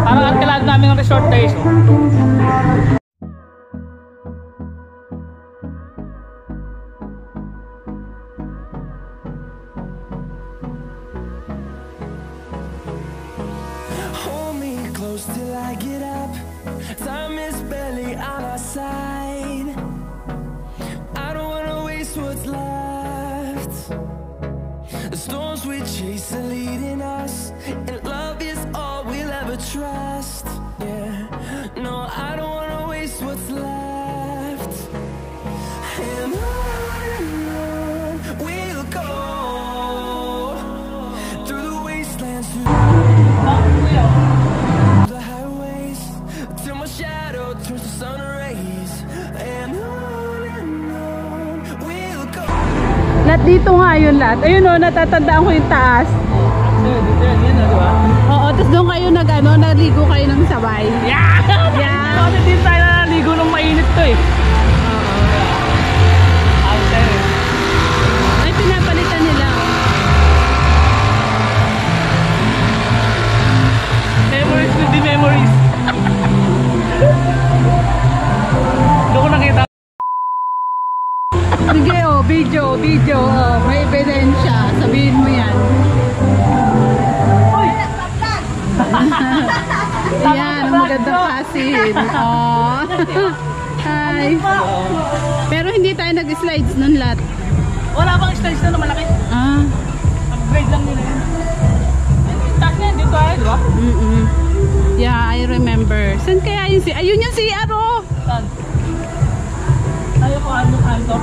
Parang ang kailangan namin ng resort days. Till I get up, time is barely on our side. I don't wanna waste what's left. The storms we chase are leading us, and love is all we'll ever trust. Yeah, no, I don't wanna waste what's left. And on we'll go through the wastelands, through the highways, till my shadow turns to sun rays. And on we'll go. Lahat dito nga yun lahat. Ayun o, natatandaan ko yung taas. Dito yan, di ba? Oo, tapos doon kayo naligo kayo ng sabay. Yeah! Yeah. Kasi dito tayo naligo ng mainit to eh. Ay, pinapalitan nila. Memories with the memories. Doon ko nakita. Sige o, video. Oh, may ebidensya. Sabihin mo yan. Yan, magandang kasin. Oh. Hi. Pero hindi tayo nag-slides nun lahat. Wala bang stage na malaki? Ah. Upgrade lang nila yun. Taas na yan, dito tayo, di ba? Yeah, I remember. Saan kaya yun si... Ayun yung CR oh! Saan? Ayaw ko ano.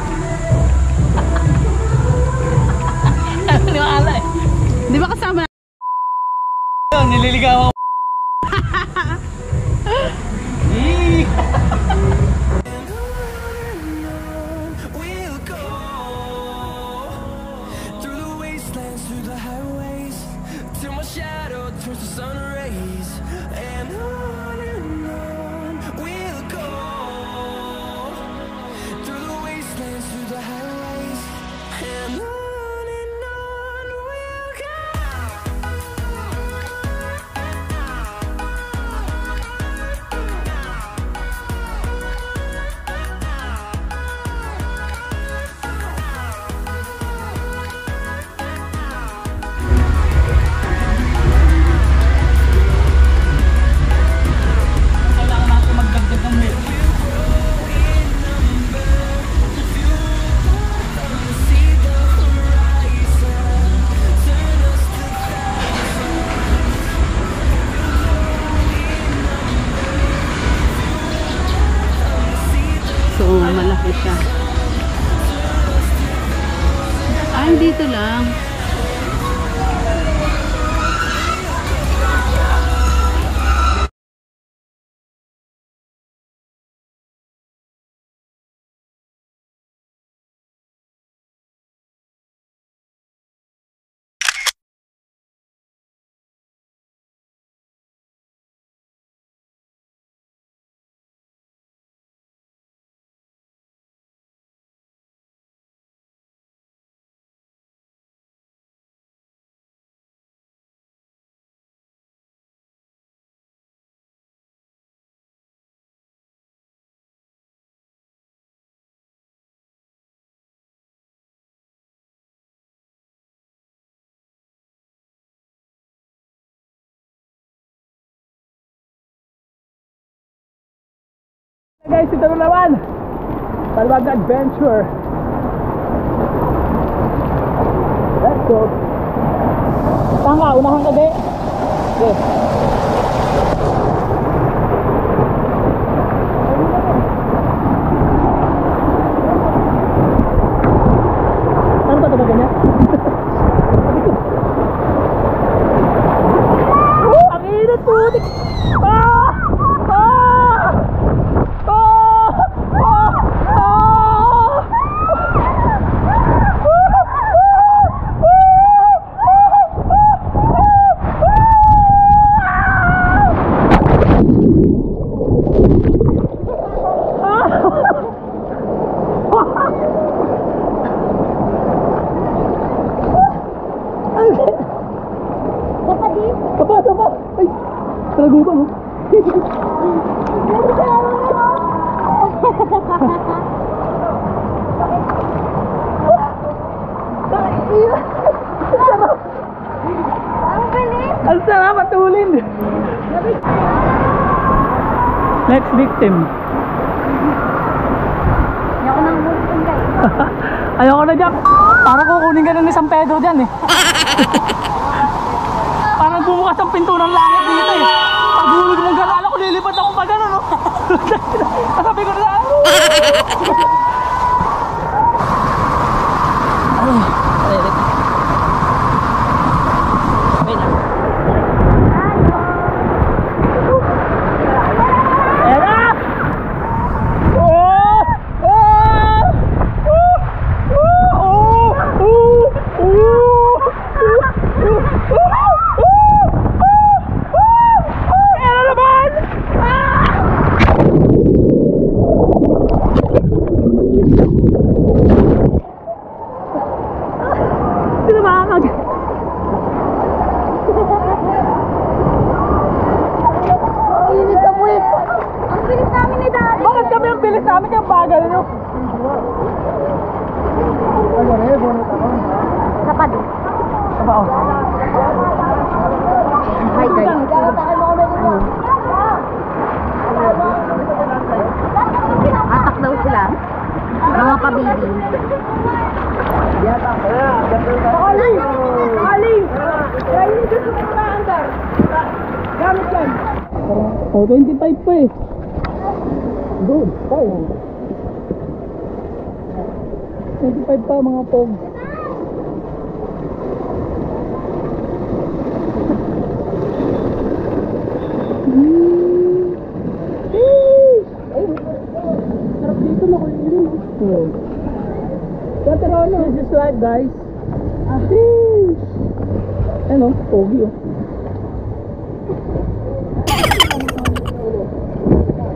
Niwala eh. Di ba kasama? Yun, nililigaw ako. We'll go through the wastelands, through the highways, till my shadow turns to sun rays. And on we'll go through the wastelands, through the highways. And on we'll go. Kailangan natin magdagdag ng milk. So, malaki siya. Ah, dito lang. Guys, ito na naman Palwag Adventure. Let's go. Tanga, unahan ka de. Yes. Ano ba ito ba ganyan? Ang init po. Next victim. Ayoko nang umulit guys. Ayoko na dyan. Parang kukunin ka ng isang Pedro dyan eh. Parang bumukas ang pinto ng langit dito eh. Pagulog mong gano'n, alam ko lilipat ako pa gano'n no? Kasabi ko na atak daw sila. Mga kabibing. Oh, 25 pa eh. Good, tayo. 25 pa mga pog. Sarap dito na ko yun. This is live guys. Ano, pogi oh.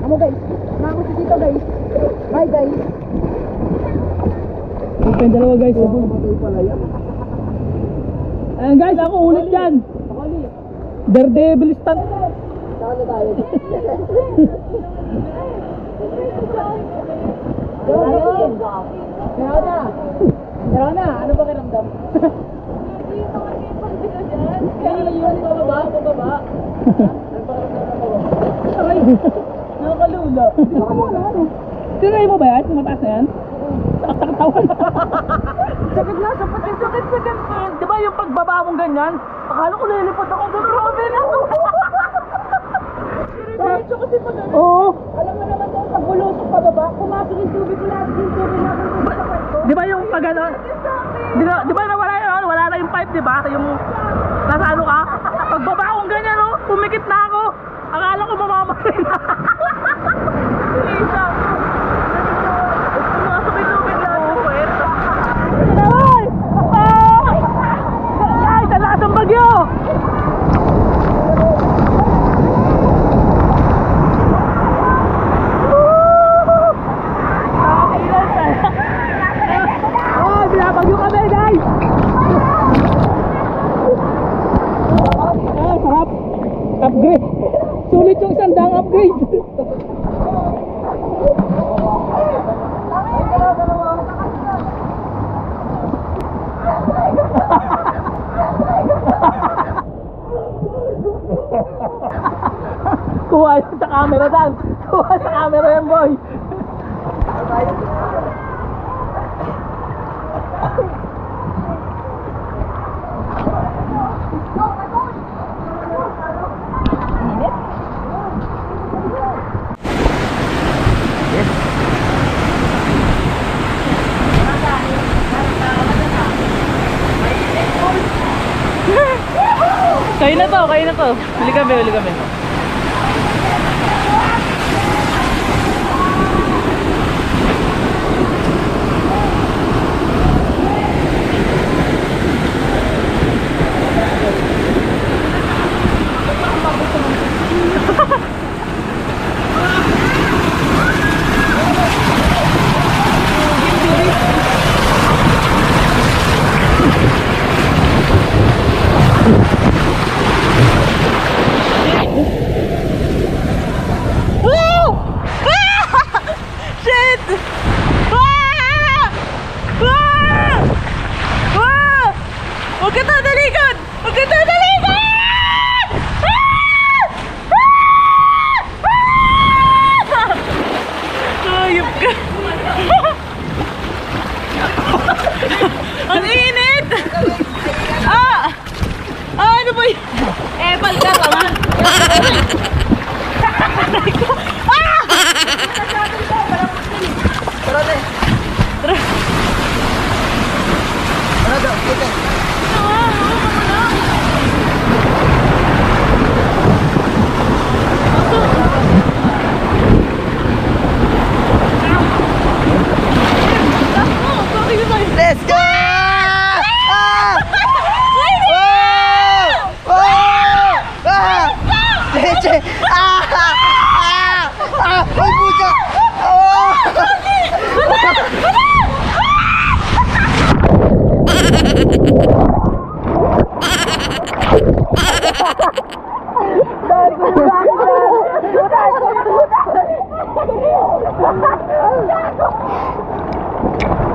Amo guys, makakot dito guys. Bye guys. Okay, dalawa guys. Ayan guys, ako ulit dyan. Daredevil stunt. Saan tayo? Meron na, ano ba kiramdam? Pababa. Aray, nakakalula. Tinry mo ba yan? Mataas na yan? Taktawan. Sakit na, sakit. Di ba yung pagbaba mong ganyan? Akala ko lilipot ako doon, Robin. Diretso kasi pag ano, Oo. alam mo naman kung pagbulusok pababa, pumasok yung tubig lahat yung tubig na kung sa kwarto. Di ba yung pag ano? Di ba nawala yun? Wala na yung pipe, di ba? Yung nasa ano ka? Pagbaba akong ganyan, no? Pumikit na ako. Akala ko mamamatay na. Lisa. Pumasok yung tubig lahat yung kwarto. Ay! Guys, ang lakas ng bagyo! Binabagyo kami guys! Sarap! Upgrade! Sulit yung sandang upgrade! Kuha yun sa camera dan! Kuha sa camera yan boy! Kain na to. Huli kami. Huwag ka tatalikod! Tara na. Tara. Ano daw? Kita. Let's go! Ah! Oh! Oh! Ah! Leche! Ah! Ah! Ah! Ay, puta! Oh!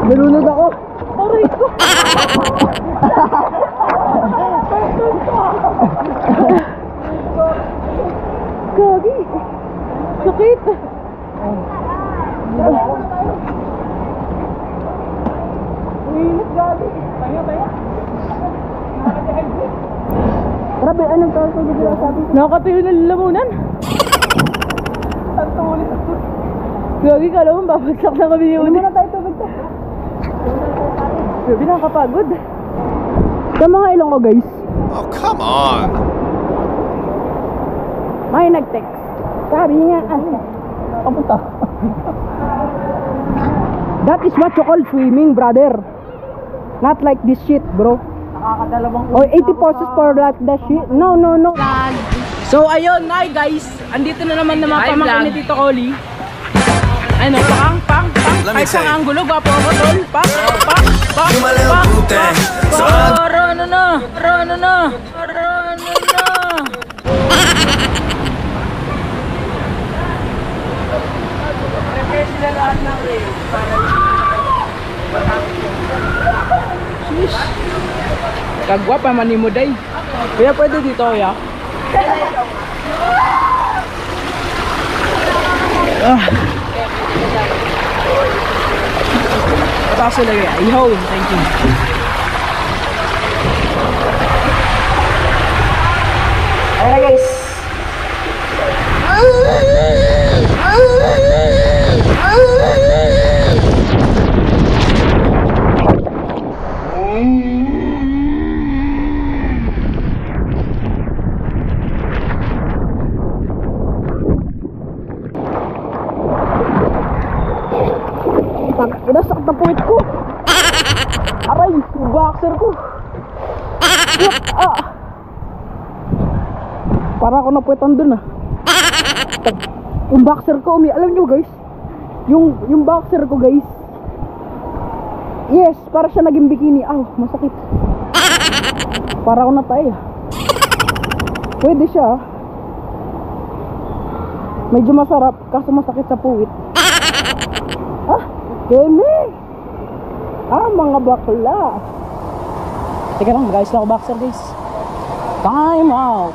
Nalunod ako. Aray ko. Gagi. Sakit. Uinit, gagi. Tayo. Grabe, anong tawag ko dito sabi? Nakakatayo na lalamunan. Ang tulit. Gagi ka naman, babagsak na kami yun. Hindi na tayo tubig to. Grabe, nakakapagod. Sa mga ilong ko, guys. Oh, come on. May nag-text. Sabi niya, Kapunta. that is what you call swimming, brother. Not like this shit, bro. Nakakadalawang Oh, 80 pesos for that shit. No. So, ayun, hi guys. Andito na naman na mga pamangkin ni Tito Collie. Ano, pang. Let me Kahit say. ang angulo, gwapo ako, tol. Pang. You my little boo thing. So I Rano na. Kagwapa man ni mo, day. Kaya pwede dito, ya. Taso lang yan. Ihaw, thank you. Ayan guys. Inasak na puwit ko. Aray, yung boxer ko. Para ako napuwetan dun Yung boxer ko, alam nyo guys, yung boxer ko guys, yes, para siya naging bikini. Masakit. Para ako natay. Pwede siya. Medyo masarap, kaso masakit sa puwit. Kemi! Mga bakla. Teka lang, guys, ako boxer guys. Time out.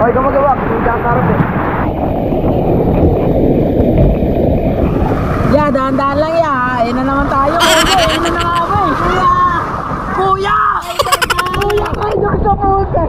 Hoy, gumagawa. Hindi ang karot eh. Yeah, dahan-dahan lang ya. Ayun na naman tayo. Ayun na nga ako eh. Kuya! Kayo sa puta!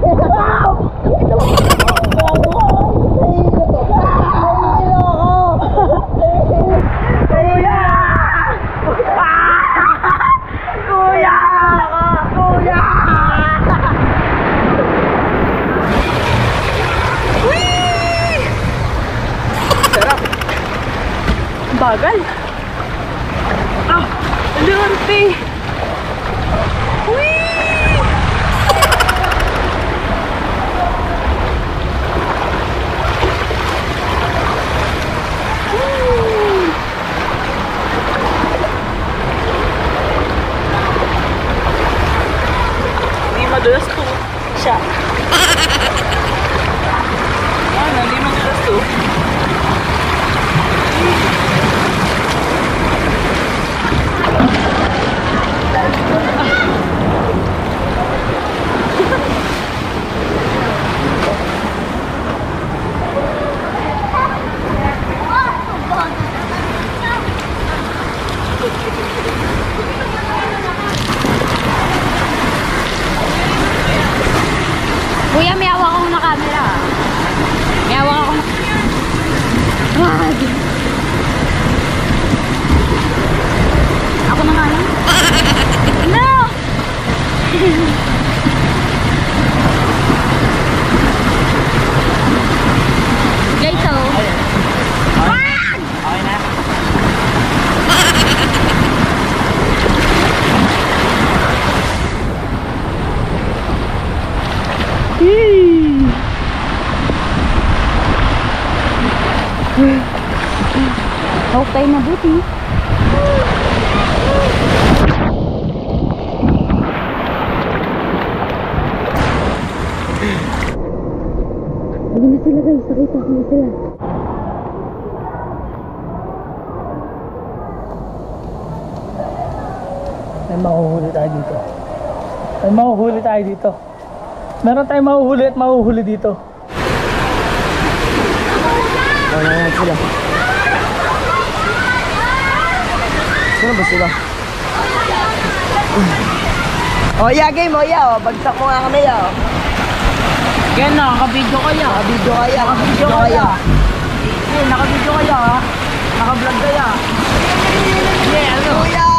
Bagal. Lurti. Hindi madulas to siya. Hindi madulas to. Okay na buti. Ayun na sila guys, nakita ko na sila. May mahuhuli tayo dito. May mahuhuli tayo dito. Meron tayong mahuhuli at mahuhuli dito. Ano yan sila? Sino ba sila? Oh yeah, game, oh yeah, oh. Bagsak mo nga kami, oh. Yan, nakaka-video kaya. Video kaya, Nakaka-video kaya. Hindi, naka-video kaya ha. Naka-vlog kaya. Hindi, ano? Kuya!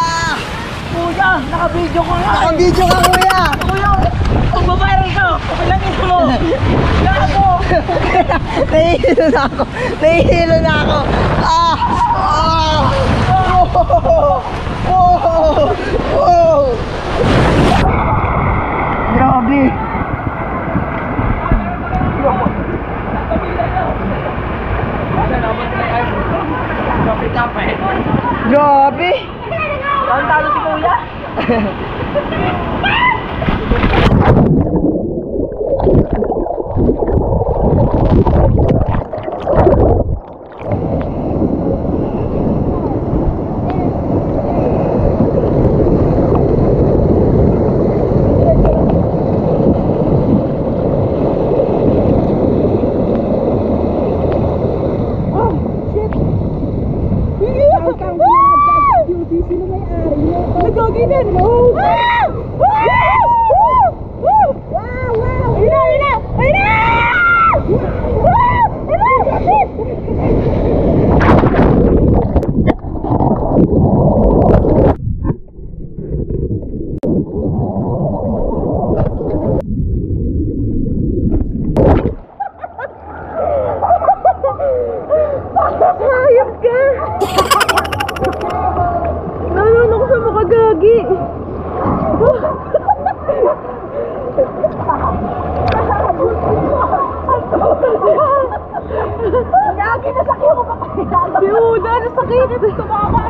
Kuya, naka-video ko nga. Naka-video ka, kuya! Kuya, magbabiral ka. Pilangin mo. Gago. Nahihilo na ako! Nahihilo na ako! Ah! Ah! Oh! Oh! Oh! Grabe! Grabe! Talo si Kuya. Hayop ka! Nalun ako sa makagagi. Gagi, nasakit ko pa. Di uda, nasakit. Tumama